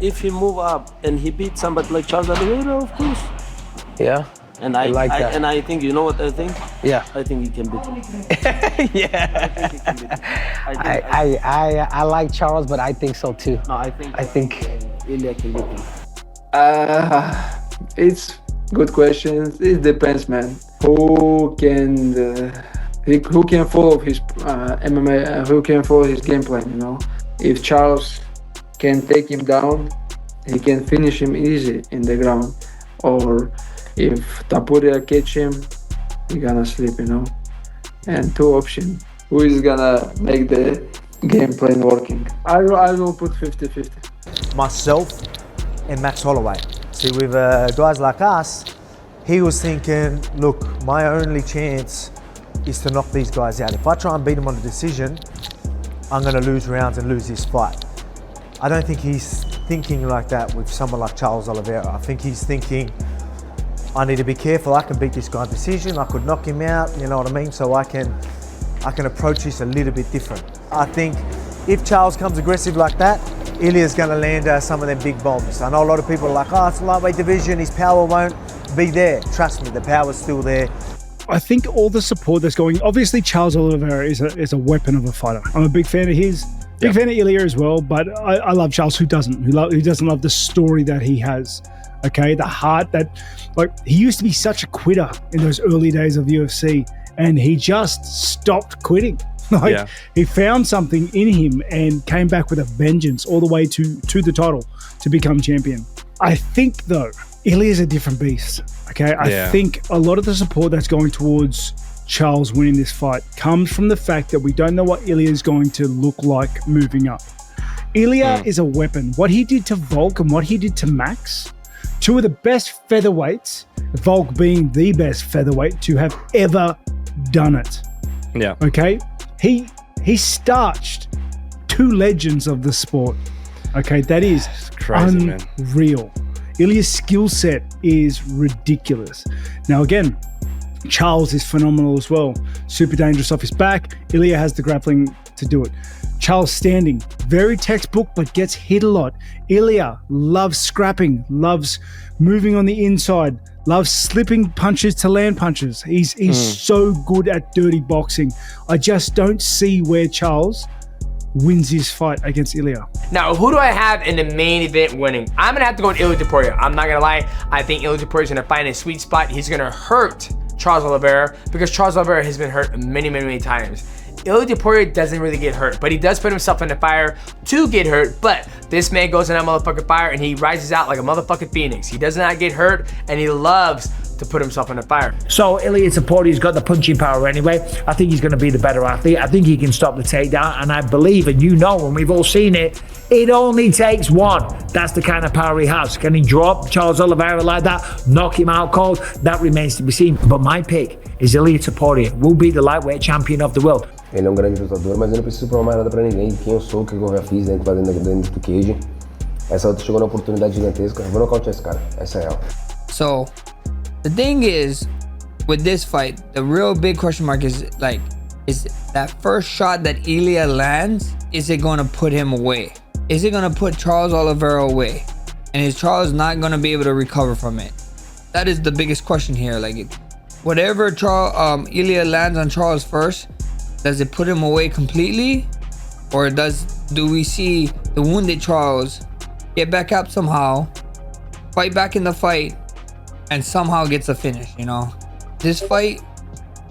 if he move up and he beat somebody like Charles Oliveira, of course. Yeah. And I like that. And I think, you know what I think? Yeah. I think he can beat him. Yeah. I think he can beat him. I like Charles, but I think so too. No, I think Ilya can beat him. It's good questions. It depends, man. Who can follow his MMA? Who can follow his game plan? You know, if Charles can take him down, he can finish him easy in the ground. Or if Topuria catch him, he gonna sleep. You know. And two options. Who is gonna make the game plan working? I will put 50-50. Myself and Max Holloway. See, with guys like us, he was thinking, look, my only chance is to knock these guys out. If I try and beat him on a decision, I'm going to lose rounds and lose this fight. I don't think he's thinking like that with someone like Charles Oliveira. I think he's thinking, I need to be careful. I can beat this guy on decision. I could knock him out, you know what I mean? So I can approach this a little bit different. I think if Charles comes aggressive like that, Ilya's going to land some of them big bombs. I know a lot of people are like, oh, it's a lightweight division, his power won't be there. Trust me, the power's still there. I think all the support that's going, obviously Charles Oliveira is a weapon of a fighter. I'm a big fan of his, big fan of Ilya as well, but I love Charles. Who doesn't? Who doesn't love the story that he has? Okay, the heart that, like, he used to be such a quitter in those early days of UFC, and he just stopped quitting. He found something in him and came back with a vengeance all the way to the title to become champion. I think, though, Ilya is a different beast. Okay, I think a lot of the support that's going towards Charles winning this fight comes from the fact that we don't know what Ilya is going to look like moving up. Ilya is a weapon. What he did to Volk and what he did to Max, two of the best featherweights, Volk being the best featherweight to have ever done it. Yeah. Okay? He starched two legends of the sport. Okay, that is crazy, unreal. Ilya's skill set is ridiculous. Now again, Charles is phenomenal as well. Super dangerous off his back. Ilya has the grappling to do it. Charles standing, very textbook, but gets hit a lot. Ilya loves scrapping, loves moving on the inside, loves slipping punches to land punches. He's so good at dirty boxing. I just don't see where Charles wins his fight against Ilya. Now, who do I have in the main event winning? I'm gonna have to go with Ilya Topuria. I'm not gonna lie. I think Ilya Topuria is gonna find a sweet spot. He's gonna hurt Charles Oliveira because Charles Oliveira has been hurt many times. Ilya Topuria doesn't really get hurt, but he does put himself in the fire to get hurt. But this man goes in that motherfucking fire and he rises out like a motherfucking phoenix. He does not get hurt and he loves to put himself in the fire. So Ilya Topuria's got the punching power anyway. I think he's going to be the better athlete. I think he can stop the takedown, and I believe, and you know, and we've all seen it, it only takes one. That's the kind of power he has. Can he drop Charles Oliveira like that, knock him out cold? That remains to be seen. But my pick is Ilya Topuria. Will be the lightweight champion of the world. Ele é grande lutador, mas eu não preciso provar mais nada pra ninguém. Quem eu sou, o que eu já fiz dentro do cage. Essa outra chegou na oportunidade gigantesca. Eu vou nocautear esse cara. Essa é ela. So, the thing is, with this fight, the real big question mark is that first shot that Ilya lands, is it going to put him away? Is it going to put Charles Oliveira away? And is Charles not going to be able to recover from it? That is the biggest question here. Like, whatever Ilya lands on Charles first, does it put him away completely? Or do we see the wounded Charles get back up somehow, fight back in the fight, and somehow gets a finish, you know? This fight,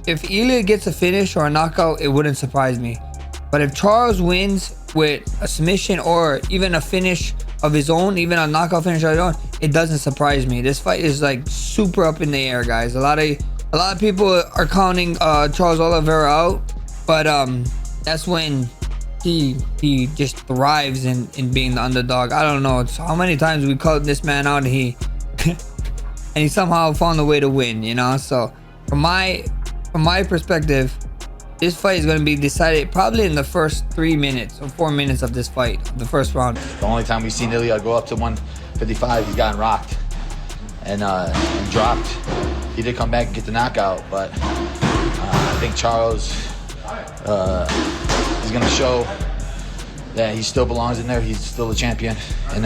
if Ilya gets a finish or a knockout, it wouldn't surprise me. But if Charles wins with a submission or even a finish of his own, even a knockout finish of his own, it doesn't surprise me. This fight is like super up in the air, guys. A lot of people are counting Charles Oliveira out, but that's when he just thrives in being the underdog. I don't know. It's how many times we called this man out and he and he somehow found a way to win, you know? So from my perspective, this fight is going to be decided probably in the first 3 minutes or 4 minutes of this fight, the first round. The only time we've seen Ilya go up to 155, he's gotten rocked and dropped. He did come back and get the knockout, but I think Charles is going to show that he still belongs in there. He's still a champion, and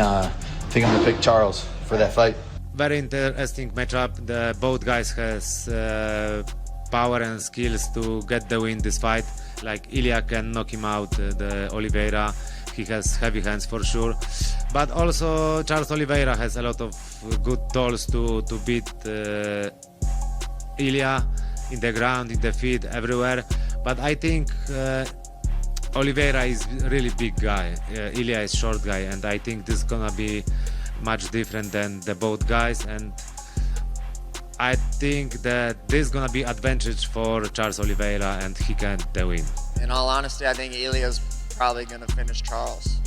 think I'm gonna pick Charles for that fight. Very interesting matchup. Both guys has power and skills to get the win this fight. Like Ilya can knock him out, the Oliveira. He has heavy hands for sure. But also Charles Oliveira has a lot of good tools to beat Ilya in the ground, in the feet, everywhere. But I think Oliveira is really big guy. Ilya is short guy, and I think this is gonna be much different than the both guys. And I think that this is gonna be advantage for Charles Oliveira, and he can the win. In all honesty, I think Ilya's probably gonna finish Charles.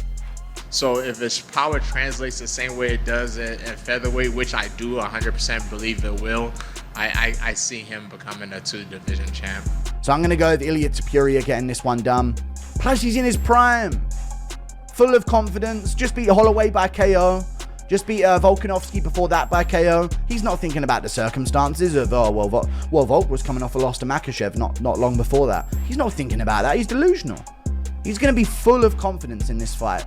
So if his power translates the same way it does in featherweight, which I do 100% believe it will, I see him becoming a 2-division champ. So I'm going to go with Ilia Topuria getting this one done. Plus, he's in his prime. Full of confidence. Just beat Holloway by KO. Just beat Volkanovski before that by KO. He's not thinking about the circumstances of, Volk was coming off a loss to Makhachev not long before that. He's not thinking about that. He's delusional. He's going to be full of confidence in this fight.